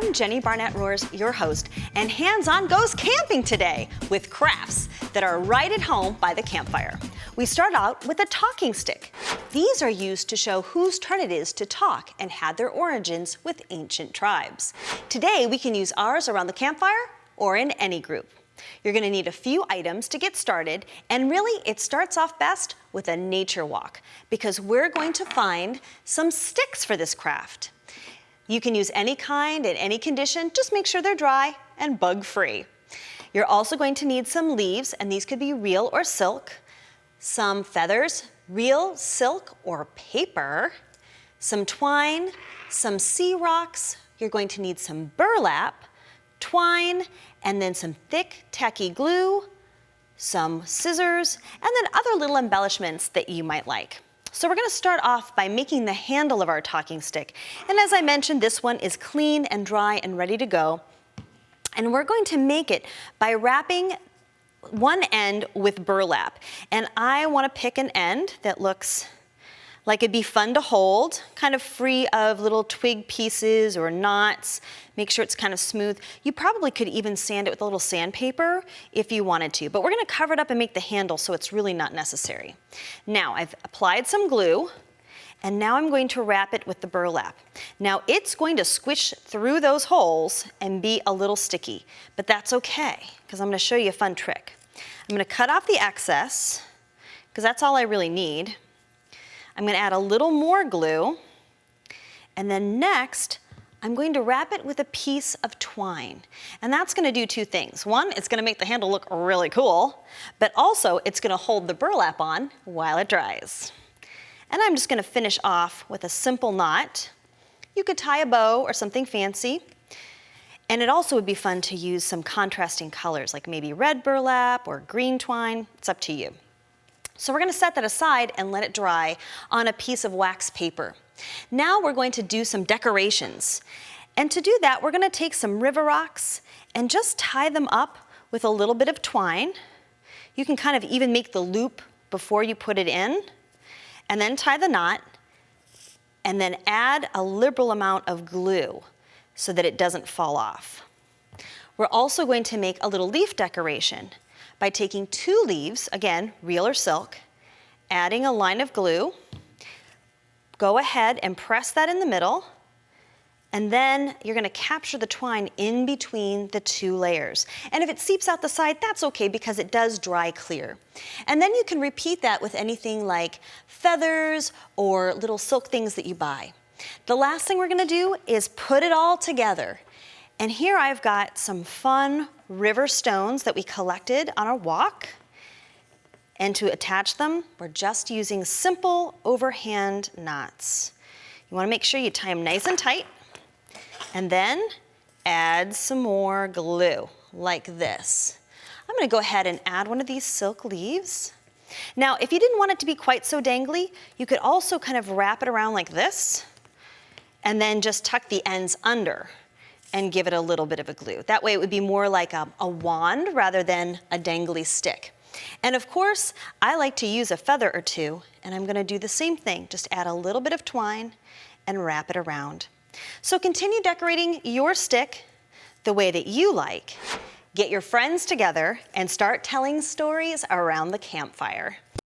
I'm Jenny Barnett Rohrs, your host, and hands-on goes camping today with crafts that are right at home by the campfire. We start out with a talking stick. These are used to show whose turn it is to talk and had their origins with ancient tribes. Today, we can use ours around the campfire or in any group. You're going to need a few items to get started, and really it starts off best with a nature walk because we're going to find some sticks for this craft. You can use any kind in any condition, just make sure they're dry and bug-free. You're also going to need some leaves, and these could be real or silk, some feathers, real, silk, or paper, some twine, some sea rocks. You're going to need some burlap, twine, and then some thick, tacky glue, some scissors, and then other little embellishments that you might like. So we're going to start off by making the handle of our talking stick. And as I mentioned, this one is clean and dry and ready to go. And we're going to make it by wrapping one end with burlap. And I want to pick an end that looks like it'd be fun to hold, kind of free of little twig pieces or knots. Make sure it's kind of smooth. You probably could even sand it with a little sandpaper if you wanted to, but we're gonna cover it up and make the handle so it's really not necessary. Now, I've applied some glue, and now I'm going to wrap it with the burlap. Now, it's going to squish through those holes and be a little sticky, but that's okay, because I'm gonna show you a fun trick. I'm gonna cut off the excess, because that's all I really need. I'm going to add a little more glue, and then next, I'm going to wrap it with a piece of twine. And that's going to do two things. One, it's going to make the handle look really cool, but also it's going to hold the burlap on while it dries. And I'm just going to finish off with a simple knot. You could tie a bow or something fancy. And it also would be fun to use some contrasting colors, like maybe red burlap or green twine. It's up to you. So we're going to set that aside and let it dry on a piece of wax paper. Now we're going to do some decorations. And to do that, we're going to take some river rocks and just tie them up with a little bit of twine. You can kind of even make the loop before you put it in, and then tie the knot, and then add a liberal amount of glue so that it doesn't fall off. We're also going to make a little leaf decoration by taking 2 leaves, again, real or silk, adding a line of glue, go ahead and press that in the middle, and then you're going to capture the twine in between the 2 layers. And if it seeps out the side, that's okay because it does dry clear. And then you can repeat that with anything like feathers or little silk things that you buy. The last thing we're going to do is put it all together. And here I've got some fun river stones that we collected on our walk. And to attach them, we're just using simple overhand knots. You want to make sure you tie them nice and tight. And then add some more glue, like this. I'm going to go ahead and add one of these silk leaves. Now, if you didn't want it to be quite so dangly, you could also kind of wrap it around like this, and then just tuck the ends under and give it a little bit of a glue. That way it would be more like a wand rather than a dangly stick. And of course, I like to use a feather or 2, and I'm gonna do the same thing. Just add a little bit of twine and wrap it around. So continue decorating your stick the way that you like. Get your friends together and start telling stories around the campfire.